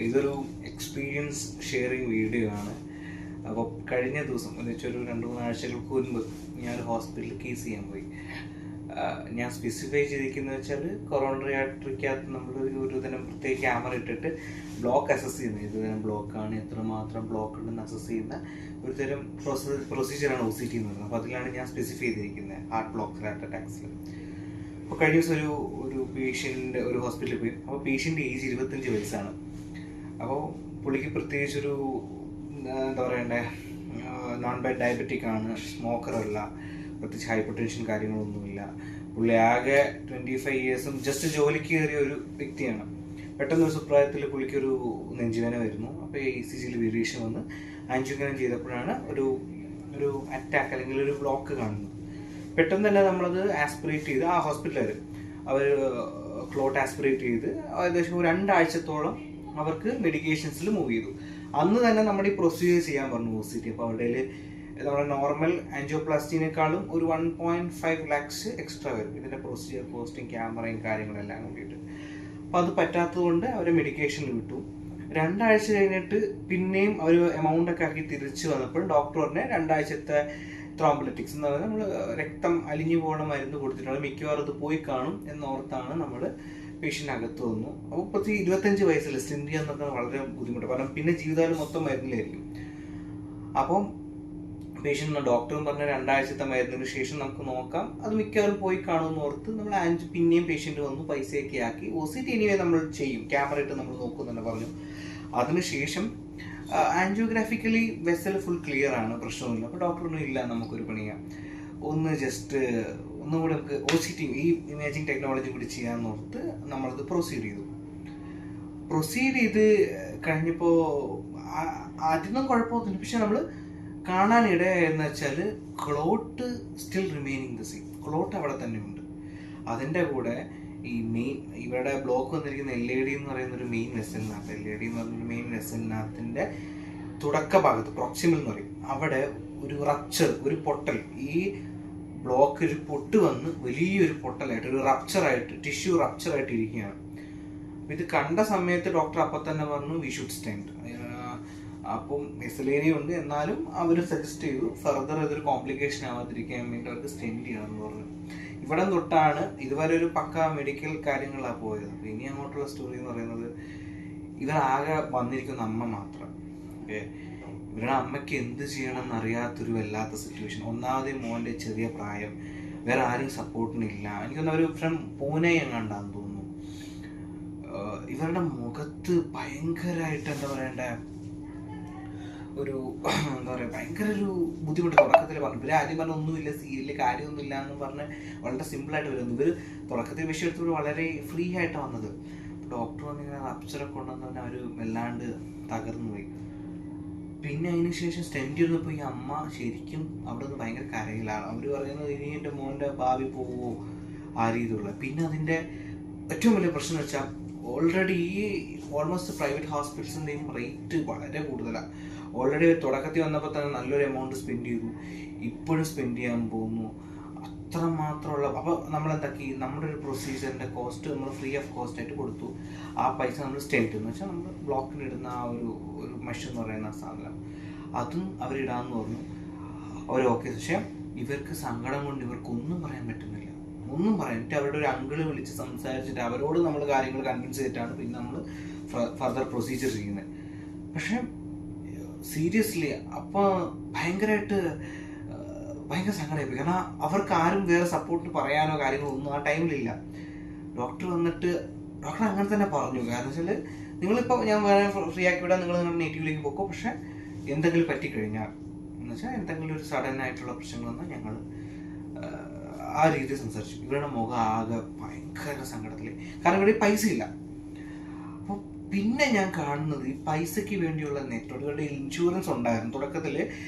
ഇതൊരു experience sharing video ആണ്. അപ്പോൾ കഴിഞ്ഞ ദിവസം എന്ന് വെച്ചാൽ ഒരു 2-3 ആഴ്ചകൾക്ക് മുൻപ് ഞാൻ ഹോസ്പിറ്റലിൽ കേസ് ചെയ്യാൻ പോയി. ഞാൻ സ്പെസിഫൈ ചെയ്തിരിക്കുന്നത് വെച്ചാൽ കൊറോണറി ആർട്ടറിക്കകത്ത് നമ്മൾ ഒരു തരം പ്രത്യേക ക്യാമറ ഇട്ടിട്ട് ബ്ലോക്ക് അസസ് ചെയ്യുന്നത്, ഏത് തരം ബ്ലോക്കാണ്, എത്രമാത്രം ബ്ലോക്ക് ഉണ്ടെന്ന് അസസ് ചെയ്യുന്ന ഒരു തരം പ്രൊസീജിയറാണ് OCT എന്ന് പറയുന്നത്. അപ്പോൾ അതിലാണ് ഞാൻ സ്പെസിഫൈ ചെയ്തിരിക്കുന്നത് ഹാർട്ട് ബ്ലോക്ക് ഹാർട്ട് അറ്റാക്സിൽ. അപ്പോൾ കഴിഞ്ഞ ദിവസം ഒരു പേഷ്യൻ്റ് ഒരു ഹോസ്പിറ്റലിൽ പോയി. അപ്പോൾ പേഷ്യൻ്റ് ഏജ് 25 വയസ്സാണ്. അപ്പോൾ പുള്ളിക്ക് പ്രത്യേകിച്ചൊരു എന്താ പറയണ്ടേ, നോൺ ഡയബറ്റിക് ആണ്, സ്മോക്കറല്ല, പ്രത്യേകിച്ച് ഹൈപ്പർ ടെൻഷൻ കാര്യങ്ങളൊന്നുമില്ല. പുള്ളി ആകെ 25 ഇയേഴ്സും ജസ്റ്റ് ജോലിക്ക് കയറിയ ഒരു വ്യക്തിയാണ്. പെട്ടെന്ന് ഒരു സുപ്രായത്തിൽ പുള്ളിക്കൊരു നെഞ്ചുവേന വരുന്നു. അപ്പോൾ ECGയിൽ വേരിയേഷൻ വന്ന് ആൻജിയോഗ്രാം ചെയ്തപ്പോഴാണ് ഒരു അറ്റാക്ക് അല്ലെങ്കിൽ ഒരു ബ്ലോക്ക് കാണുന്നത്. പെട്ടെന്ന് തന്നെ നമ്മളത് ആസ്പിറേറ്റ് ചെയ്ത് ആ ഹോസ്പിറ്റലുകാർ അവർ ക്ലോട്ട് ആസ്പിറേറ്റ് ചെയ്ത് ഏകദേശം 2 ആഴ്ചത്തോളം അവർക്ക് മെഡിക്കേഷൻസിൽ മൂവ് ചെയ്തു. അന്ന് തന്നെ നമ്മുടെ ഈ പ്രൊസീജിയർ ചെയ്യാൻ പറഞ്ഞു OCT. അപ്പോൾ അവരുടെ നമ്മുടെ നോർമൽ ആൻജിയോപ്ലാസ്റ്റിനേക്കാളും ഒരു 1.5 lakhs എക്സ്ട്രാ വരും ഇതിൻ്റെ പ്രൊസീജിയർ കോസ്റ്റും ക്യാമറയും കാര്യങ്ങളെല്ലാം കൂടിയിട്ട്. അപ്പോൾ അത് പറ്റാത്തത് കൊണ്ട് അവർ മെഡിക്കേഷൻ വിട്ടു. 2 ആഴ്ച കഴിഞ്ഞിട്ട് പിന്നെയും അവർ എമൗണ്ടൊക്കെ ആക്കി തിരിച്ചു വന്നപ്പോൾ ഡോക്ടർ പറഞ്ഞ 2 ആഴ്ചത്തെ ത്രോംബോലിറ്റിക്സ് എന്ന് പറഞ്ഞാൽ നമ്മൾ രക്തം അലിഞ്ഞു പോകണ മരുന്ന് കൊടുത്തിട്ടാണ്, മിക്കവാറും അത് പോയി കാണും എന്നോർത്താണ് നമ്മൾ പേഷ്യൻ്റ് അകത്ത് വന്നു. അപ്പോൾ 25 വയസ്സിൽ സ്റ്റെൻറ്റ് ചെയ്യാന്നൊക്കെ വളരെ ബുദ്ധിമുട്ട്, കാരണം പിന്നെ ജീവിതകാലം മൊത്തം മരുന്നിലായിരിക്കും. അപ്പം പേഷ്യൻ്റ് ഡോക്ടറും പറഞ്ഞ 2 ആഴ്ചത്തെ മരുന്നിന് ശേഷം നമുക്ക് നോക്കാം, അത് മിക്കവാറും പോയി കാണുമെന്ന് ഓർത്ത് നമ്മൾ പിന്നെയും പേഷ്യൻ്റ് വന്നു, പൈസയൊക്കെ ആക്കി. OCT എനിവേ നമ്മൾ ചെയ്യും, ക്യാമറ ഇട്ട് നമ്മൾ നോക്കും തന്നെ പറഞ്ഞു. അതിനുശേഷം ആൻജിയോഗ്രാഫിക്കലി വെസൽ ഫുൾ ക്ലിയർ ആണ്, പ്രശ്നമൊന്നുമില്ല. അപ്പോൾ ഡോക്ടറൊന്നും ഇല്ല, നമുക്കൊരു പണിയാം, ഒന്നും കൂടെ നമുക്ക് OCT ഈ ഇമേജിങ് ടെക്നോളജി കൂടി ചെയ്യാമെന്ന് ഓർത്ത് നമ്മളത് പ്രൊസീഡ് ചെയ്ത് കഴിഞ്ഞപ്പോൾ അതിനൊന്നും കുഴപ്പമൊന്നുമില്ല. പക്ഷെ നമ്മൾ കാണാനിടയെന്ന് വെച്ചാൽ clot still remaining the same, clot അവിടെ തന്നെ ഉണ്ട്. അതിൻ്റെ കൂടെ ഈ ഇവിടെ ബ്ലോക്ക് വന്നിരിക്കുന്ന LAD എന്ന് പറയുന്നൊരു മെയിൻ വെസലിനകത്ത്, LAD എന്ന് പറഞ്ഞൊരു മെയിൻ വെസലിനകത്തിൻ്റെ തുടക്ക ഭാഗത്ത് പ്രോക്സിമൽ എന്ന് പറയും, അവിടെ ഒരു റപ്ചർ, ഒരു പൊട്ടൽ, ഈ ബ്ലോക്ക് ഒരു പൊട്ട് വന്ന് വലിയൊരു പൊട്ടലായിട്ട്, ഒരു റപ്ചറായിട്ട്, ടിഷ്യൂ റപ്ചറായിട്ട് ഇരിക്കുകയാണ്. ഇത് കണ്ട സമയത്ത് ഡോക്ടർ അപ്പം തന്നെ പറഞ്ഞു വി ഷുഡ് സ്റ്റെൻറ്റ്. അപ്പം മെസലേനിയ ഉണ്ട്, എന്നാലും അവർ സജസ്റ്റ് ചെയ്തു ഫർദർ ഇതൊരു കോംപ്ലിക്കേഷൻ ആവാതിരിക്കാൻ വേണ്ടി അവർക്ക് സ്റ്റെൻറ്റ് ചെയ്യണമെന്ന് പറഞ്ഞു. ഇവിടെ തൊട്ടാണ് ഇതുവരെ ഒരു പക്ക മെഡിക്കൽ കാര്യങ്ങളാണ് പോയത്. അപ്പോൾ ഇനി അങ്ങോട്ടുള്ള സ്റ്റോറി എന്ന് പറയുന്നത്, ഇവരാകെ വന്നിരിക്കുന്ന അമ്മ മാത്രം. ഓക്കെ, ഇവരുടെ അമ്മയ്ക്ക് എന്ത് ചെയ്യണം എന്നറിയാത്തൊരു വല്ലാത്ത സിറ്റുവേഷൻ. ഒന്നാമത് മോൻ്റെ ചെറിയ പ്രായം, വേറെ ആരും സപ്പോർട്ടിനില്ല. എനിക്കൊന്നും ഒരു ഫ്രം പൂനെ എങ്ങാണ്ടാന്ന് തോന്നുന്നു. ഇവരുടെ മുഖത്ത് ഭയങ്കരമായിട്ട് എന്താ പറയണ്ടേ, ഭയങ്കര ഒരു ബുദ്ധിമുട്ട്. തുടക്കത്തിൽ പറഞ്ഞു, ഇവർ ആദ്യം പറഞ്ഞ ഒന്നുമില്ല, സീരിയലിൽ കാര്യമൊന്നുമില്ല എന്ന് പറഞ്ഞ് വളരെ സിമ്പിളായിട്ട് വരുന്നു. ഇവർ തുടക്കത്തിൽ വിഷയം എടുത്തപ്പോൾ വളരെ ഫ്രീ ആയിട്ടാണ് വന്നത്. ഡോക്ടർ വന്നിങ്ങനെ റപ്ചറൊക്കെ ഉണ്ടെന്ന് പറഞ്ഞാൽ അവർ വല്ലാണ്ട് തകർന്നു പോയി. പിന്നെ അതിന് ശേഷം സ്റ്റെൻറ്റ് ചെയ്തപ്പോൾ ഈ അമ്മ ശരിക്കും അവിടെ നിന്ന് ഭയങ്കര കരയിലാണ്. അവർ പറയുന്നത് ഇനി എൻ്റെ മോൻ്റെ ഭാവി പോവോ ആ രീതിയിലുള്ള. പിന്നെ അതിൻ്റെ ഏറ്റവും വലിയ പ്രശ്നം എന്ന് വെച്ചാൽ ഓൾറെഡി ഈ ഓൾമോസ്റ്റ് പ്രൈവറ്റ് ഹോസ്പിറ്റൽസിൻ്റെയും റേറ്റ് വളരെ കൂടുതലാണ്. ഓൾറെഡി തുടക്കത്തിൽ വന്നപ്പോൾ തന്നെ നല്ലൊരു എമൗണ്ട് സ്പെൻഡ് ചെയ്തു, ഇപ്പോഴും സ്പെൻഡ് ചെയ്യാൻ പോകുന്നു. അത്രമാത്രമുള്ള അപ്പോൾ നമ്മളെന്താക്കി, നമ്മുടെ ഒരു പ്രൊസീജിയറിൻ്റെ കോസ്റ്റ് നമ്മൾ ഫ്രീ ഓഫ് കോസ്റ്റ് ആയിട്ട് കൊടുത്തു. ആ പൈസ നമ്മൾ സ്റ്റെൻറ്റ് എന്ന് വെച്ചാൽ നമ്മൾ ബ്ലോക്കിലിടുന്ന ആ ഒരു മെഷ് എന്ന് പറയുന്ന സാധനം, അതും അവരിടാമെന്ന് പറഞ്ഞു. അവർ ഓക്കെ. പക്ഷേ ഇവർക്ക് സങ്കടം കൊണ്ട് ഇവർക്കൊന്നും പറയാൻ പറ്റുന്നില്ല, ഒന്നും പറയാനിട്ട് അവരുടെ ഒരു അങ്കിള് വിളിച്ച് സംസാരിച്ചിട്ട് അവരോട് നമ്മൾ കാര്യങ്ങൾ കൺവിൻസ് ചെയ്തിട്ടാണ് പിന്നെ നമ്മൾ ഫർദർ പ്രൊസീജിയർ ചെയ്യുന്നത്. പക്ഷേ സീരിയസ്ലി അപ്പോൾ ഭയങ്കര സങ്കടമായിപ്പോയി. കാരണം അവർക്ക് ആരും വേറെ സപ്പോർട്ട് പറയാനോ കാര്യങ്ങളോ ഒന്നും ആ ടൈമിലില്ല. ഡോക്ടർ വന്നിട്ട് ഡോക്ടർ അങ്ങനെ തന്നെ പറഞ്ഞു, കാരണം വെച്ചാൽ നിങ്ങളിപ്പോൾ ഞാൻ വേറെ ഫ്രീ ആക്കി വിടാൻ, നിങ്ങൾ നിങ്ങളുടെ നേറ്റീവിലേക്ക് പോക്കോ, പക്ഷേ എന്തെങ്കിലും പറ്റിക്കഴിഞ്ഞാൽ എന്ന് വെച്ചാൽ എന്തെങ്കിലും ഒരു സഡൻ ആയിട്ടുള്ള പ്രശ്നങ്ങൾ വന്നാൽ ഞങ്ങൾ ആ രീതിയിൽ സംസാരിച്ചു. ഇവരുടെ മുഖം ആകെ ഭയങ്കര സങ്കടത്തിൽ, കാരണം ഇവിടെ പൈസ ഇല്ല. അപ്പോൾ പിന്നെ ഞാൻ കാണുന്നത് ഈ പൈസയ്ക്ക് വേണ്ടിയുള്ള നെറ്റ്വർക്ക്. ഇവരുടെ ഇൻഷുറൻസ് ഉണ്ടായിരുന്നു തുടക്കത്തിൽ.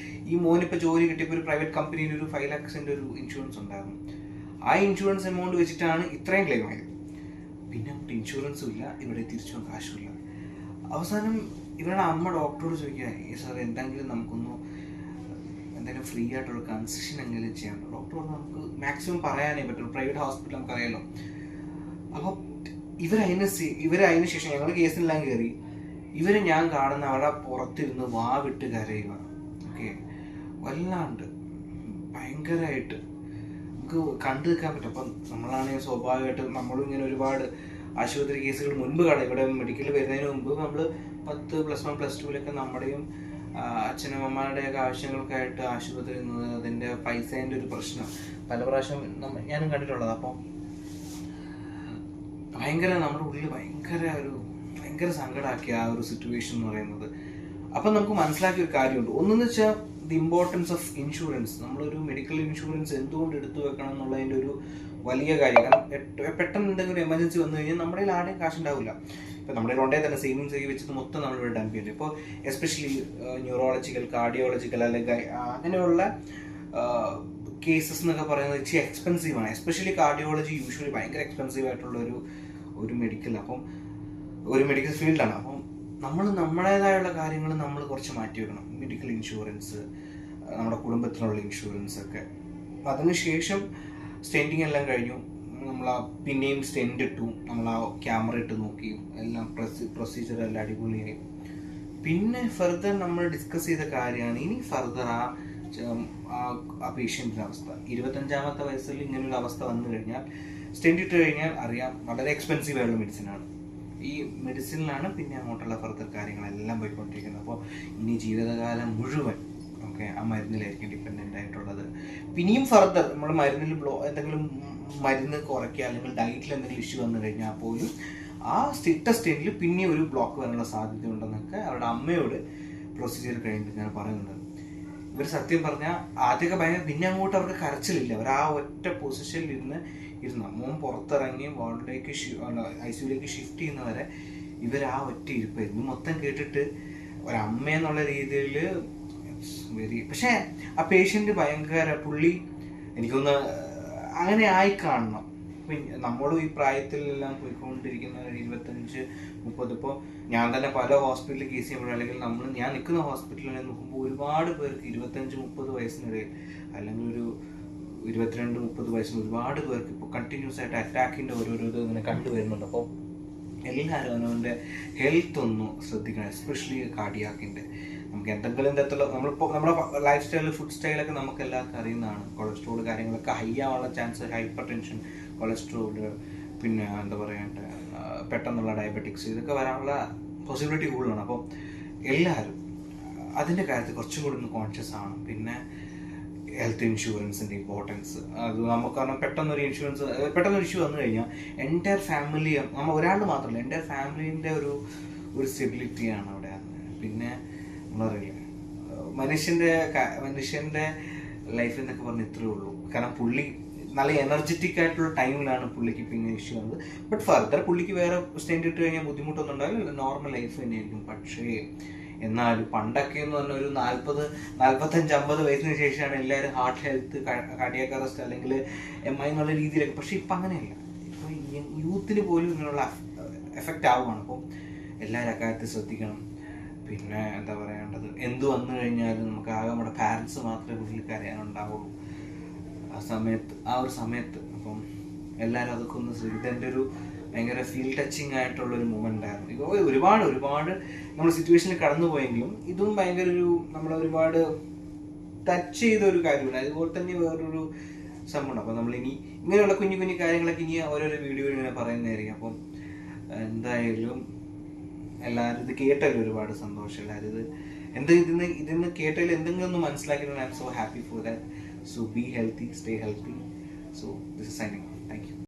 ഈ മോനിപ്പോൾ ജോലി കിട്ടിയപ്പോൾ ഒരു പ്രൈവറ്റ് കമ്പനിയിൽ ഒരു 5 lakhs ഒരു ഇൻഷുറൻസ് ഉണ്ടായിരുന്നു. ആ ഇൻഷുറൻസ് എമൗണ്ട് വെച്ചിട്ടാണ് ഇത്രയും ക്ലെയിം ആയത്. പിന്നെ ഇൻഷുറൻസും ഇല്ല, ഇവിടെ തിരിച്ചും കാശുമില്ല. അവസാനം ഇവരുടെ അമ്മ ഡോക്ടറോട് ചോദിക്കുക, സാർ എന്തെങ്കിലും നമുക്കൊന്ന് എന്തെങ്കിലും ഫ്രീ ആയിട്ടുള്ള കൺസെഷൻ എങ്കിലും ചെയ്യാം. ഡോക്ടർ പറഞ്ഞു നമുക്ക് മാക്സിമം പറയാനേ പറ്റുള്ളൂ, പ്രൈവറ്റ് ഹോസ്പിറ്റൽ നമുക്കറിയാലോ. അപ്പോൾ ഇവരതിന് ശേഷം ഞങ്ങൾ കേസിനെല്ലാം കയറി. ഇവര് ഞാൻ കാണുന്ന അവിടെ പുറത്തിരുന്ന് വാ വിട്ട് കരയുക. ഓക്കെ, വല്ലാണ്ട് ഭയങ്കരമായിട്ട് നമുക്ക് കണ്ടു നിൽക്കാൻ പറ്റും. അപ്പം നമ്മളാണെങ്കിൽ സ്വാഭാവികമായിട്ടും നമ്മളും ഇങ്ങനെ ഒരുപാട് ആശുപത്രി കേസുകൾ മുൻപ് ഇവിടെ മെഡിക്കൽ വരുന്നതിന് മുമ്പ് നമ്മൾ 10 +1 +2 നമ്മുടെയും അച്ഛനമ്മമാരുടെയൊക്കെ ആവശ്യങ്ങൾക്കായിട്ട് ആശുപത്രി നിന്നത്, അതിൻ്റെ പൈസേൻ്റെ ഒരു പ്രശ്നം പല പ്രാവശ്യം ഞാനും കണ്ടിട്ടുള്ളത്. അപ്പം നമ്മുടെ ഉള്ളിൽ ഭയങ്കര സങ്കടമാക്കിയ ആ ഒരു സിറ്റുവേഷൻ എന്ന് പറയുന്നത്. അപ്പം നമുക്ക് മനസ്സിലാക്കിയ ഒരു കാര്യമുണ്ട്. ഒന്നെന്ന് വെച്ചാൽ ദി ഇമ്പോർട്ടൻസ് ഓഫ് ഇൻഷുറൻസ്. നമ്മളൊരു മെഡിക്കൽ ഇൻഷുറൻസ് എന്തുകൊണ്ട് എടുത്തു വെക്കണം എന്നുള്ളതിൻ്റെ ഒരു വലിയ കാര്യം. കാരണം പെട്ടെന്ന് എന്തെങ്കിലും എമർജൻസി വന്നു കഴിഞ്ഞാൽ നമ്മുടെ കയ്യിൽ ആരുടെയും കാശുണ്ടാവില്ല. ഇപ്പോൾ നമ്മുടെ ഉണ്ടേ തന്നെ സേവിങ്സ് ആയി വെച്ചത് മൊത്തം നമ്മളിവിടെ ഡംപ് ചെയ്യുന്നത്. ഇപ്പോൾ എസ്പെഷ്യലി ന്യൂറോളജിക്കൽ, കാർഡിയോളജിക്കൽ അല്ലെങ്കിൽ അങ്ങനെയുള്ള കേസസ് എന്നൊക്കെ പറയുന്നത് ഇച്ചിരി എക്സ്പെൻസീവാണ്. എസ്പെഷ്യലി കാർഡിയോളജി യൂഷ്വലി ഭയങ്കര എക്സ്പെൻസീവ് ആയിട്ടുള്ള ഒരു മെഡിക്കൽ ഫീൽഡാണ്. അപ്പം നമ്മൾ നമ്മുടേതായുള്ള കാര്യങ്ങൾ നമ്മൾ കുറച്ച് മാറ്റി വെക്കണം. മെഡിക്കൽ ഇൻഷുറൻസ്, നമ്മുടെ കുടുംബത്തിനുള്ള ഇൻഷുറൻസ് ഒക്കെ. അതിനുശേഷം സ്റ്റെൻറ്റിങ് എല്ലാം കഴിഞ്ഞു, നമ്മൾ പിന്നെയും സ്റ്റെൻറ്റ് ഇട്ടു, നമ്മൾ ക്യാമറ ഇട്ട് നോക്കി, എല്ലാം പ്രൊസീജിയർ എല്ലാം അടിപൊളിയായി. പിന്നെ ഫർദർ നമ്മൾ ഡിസ്കസ് ചെയ്ത കാര്യമാണ് ഇനി ഫർദർ ആ പേഷ്യൻറ്റിൻ്റെ അവസ്ഥ. 25ാമത്തെ വയസ്സിൽ ഇങ്ങനൊരു അവസ്ഥ വന്നു കഴിഞ്ഞാൽ സ്റ്റെൻറ്റ് ഇട്ട് കഴിഞ്ഞാൽ അറിയാം വളരെ എക്സ്പെൻസീവ് ആയുള്ള മെഡിസിനാണ്. ഈ മെഡിസിനിലാണ് പിന്നെ അങ്ങോട്ടുള്ള ഫർദർ കാര്യങ്ങളെല്ലാം പോയിക്കൊണ്ടിരിക്കുന്നത്. അപ്പോൾ ഇനി ജീവിതകാലം മുഴുവൻ ആ മരുന്നിലായിരിക്കും ഡിപ്പെൻഡൻ്റ് ആയിട്ടുള്ളത്. പിന്നെയും ഫർദർ നമ്മൾ മരുന്നിൽ എന്തെങ്കിലും മരുന്ന് കുറയ്ക്കുക അല്ലെങ്കിൽ ഡയറ്റിൽ എന്തെങ്കിലും ഇഷ്യൂ വന്നു കഴിഞ്ഞാൽ പോലും ആ സ്റ്റെൻറ്റിൽ പിന്നെ ഒരു ബ്ലോക്ക് വരാനുള്ള സാധ്യത ഉണ്ടെന്നൊക്കെ അവരുടെ അമ്മയോട് പ്രൊസീജിയർ കഴിഞ്ഞിട്ട് ഞാൻ പറയുന്നുണ്ട്. ഇവർ സത്യം പറഞ്ഞാൽ ആദ്യമൊക്കെ ഭയങ്കര, പിന്നെ അങ്ങോട്ട് അവർക്ക് കരച്ചിലില്ല. അവർ ആ ഒറ്റ പൊസിഷനിൽ ഇരുന്ന് മോൻ പുറത്തിറങ്ങി വാർഡിലേക്ക് ICUലേക്ക് ഷിഫ്റ്റ് ചെയ്യുന്നവരെ ഇവർ ആ ഒറ്റ ഇരിപ്പായിരുന്നു. മൊത്തം കേട്ടിട്ട് ഒരമ്മയെന്നുള്ള രീതിയിൽ പക്ഷേ ആ പേഷ്യൻ്റ് പുള്ളി എനിക്കൊന്ന് അങ്ങനെ ആയി കാണണം. നമ്മളും ഈ പ്രായത്തിലെല്ലാം പോയിക്കൊണ്ടിരിക്കുന്ന 25-30, ഇപ്പോൾ ഞാൻ തന്നെ പല ഹോസ്പിറ്റലിൽ കേസ് ചെയ്യുമ്പോഴും അല്ലെങ്കിൽ ഞാൻ നിൽക്കുന്ന ഹോസ്പിറ്റലിൽ നോക്കുമ്പോൾ ഒരുപാട് പേർക്ക് 25-30 വയസ്സിനിടയിൽ അല്ലെങ്കിൽ ഒരു 22-30 വയസ്സിന് ഒരുപാട് പേർക്ക് ഇപ്പോൾ കണ്ടിന്യൂസ് ആയിട്ട് അറ്റാക്കിൻ്റെ ഓരോരോ ഇത് ഇങ്ങനെ കണ്ടുവരുന്നുണ്ട്. അപ്പോൾ എല്ലാവരും അവനവൻ്റെ ഹെൽത്ത് ഒന്ന് ശ്രദ്ധിക്കണം, എസ്പെഷ്യലി കാർഡിയാക്കിൻ്റെ. നമുക്ക് എന്തെങ്കിലും തരത്തിലുള്ള നമ്മളിപ്പോൾ നമ്മുടെ ലൈഫ് സ്റ്റൈൽ, ഫുഡ് സ്റ്റൈലൊക്കെ നമുക്ക് എല്ലാവർക്കും അറിയുന്നതാണ്. കൊളസ്ട്രോൾ കാര്യങ്ങളൊക്കെ ഹൈ ആവാനുള്ള ചാൻസ്, ഹൈപ്പർ ടെൻഷൻ, കൊളസ്ട്രോൾ, പിന്നെ എന്താ പറയണ്ട പെട്ടെന്നുള്ള ഡയബറ്റിക്സ്, ഇതൊക്കെ വരാനുള്ള പോസിബിലിറ്റി കൂടുതലാണ്. അപ്പോൾ എല്ലാവരും അതിൻ്റെ കാര്യത്തിൽ കുറച്ചും കൂടി ഒന്ന് കോൺഷ്യസ് ആണ്. പിന്നെ ഹെൽത്ത് ഇൻഷുറൻസിൻ്റെ ഇമ്പോർട്ടൻസ് അത് നമുക്ക്, കാരണം പെട്ടെന്നൊരു ഇഷ്യൂ വന്നു കഴിഞ്ഞാൽ എൻ്റയർ ഫാമിലി, നമ്മൾ ഒരാളുടെ മാത്രമല്ല എൻ്റയർ ഫാമിലീൻ്റെ ഒരു സ്റ്റെബിലിറ്റിയാണ് അവിടെ. പിന്നെ നമ്മളറിയില്ല മനുഷ്യൻ്റെ ലൈഫ് എന്നൊക്കെ പറഞ്ഞാൽ ഇത്രയേ ഉള്ളൂ. കാരണം പുള്ളി നല്ല എനർജറ്റിക് ആയിട്ടുള്ള ടൈമിലാണ് പുള്ളിക്ക് പിന്നെ ഇഷ്യൂ വന്നത്. ബട്ട് ഫർദർ പുള്ളിക്ക് വേറെ സ്റ്റെൻറ്റ് ഇട്ട് കഴിഞ്ഞാൽ ബുദ്ധിമുട്ടൊന്നും ഉണ്ടാവില്ല, നോർമൽ ലൈഫ് തന്നെയായിരിക്കും. പക്ഷേ എന്നാൽ പണ്ടൊക്കെ എന്ന് പറഞ്ഞാൽ ഒരു 40-45-50 വയസ്സിന് ശേഷമാണ് എല്ലാവരും ഹാർട്ട് ഹെൽത്ത്, കാർഡിയാക് അറസ്റ്റ് അല്ലെങ്കിൽ MI എന്നുള്ള രീതിയിലൊക്കെ. പക്ഷെ ഇപ്പം അങ്ങനെയല്ല. ഇപ്പോൾ യൂത്തിന് പോലും ഇങ്ങനെയുള്ള എഫക്റ്റ് ആവുകയാണ്. അപ്പോൾ എല്ലാവരും അക്കാര്യത്തിൽ ശ്രദ്ധിക്കണം. പിന്നെ എന്താ പറയേണ്ടത്, എന്ത് വന്നു കഴിഞ്ഞാലും നമുക്ക് ആകെ നമ്മുടെ പാരൻസ് മാത്രമേ വീട്ടിൽ അറിയാനുണ്ടാവുള്ളൂ ആ ഒരു സമയത്ത്. അപ്പം എല്ലാവരും അതൊക്കെ ഒന്ന് ഇതെൻ്റെ ഒരു ഭയങ്കര ഫീൽ ടച്ചിങ് ആയിട്ടുള്ളൊരു മൂമെൻ്റ് ആയിരുന്നു. ഇപ്പോൾ ഒരുപാട് നമ്മൾ സിറ്റുവേഷനിൽ കടന്നു പോയെങ്കിലും ഇതും ഭയങ്കര നമ്മളൊരുപാട് ടച്ച് ചെയ്ത ഒരു കാര്യമാണ്. അതുപോലെ തന്നെ വേറൊരു സംഭവമാണ്. അപ്പോൾ നമ്മളിനി ഇങ്ങനെയുള്ള കുഞ്ഞു കാര്യങ്ങളൊക്കെ ഇനി ഓരോരോ വീഡിയോയിൽ ഇങ്ങനെ പറയുന്നതായിരിക്കും. അപ്പം എന്തായാലും എല്ലാവരും ഇത് കേട്ടതിൽ ഒരുപാട് സന്തോഷം. എല്ലാവരും ഇതിന്ന് കേട്ടതിൽ എന്തെങ്കിലും ഒന്ന് മനസ്സിലാക്കിയിട്ട് I M so happy for that. So be healthy, stay healthy. So this is signing off. Thank you.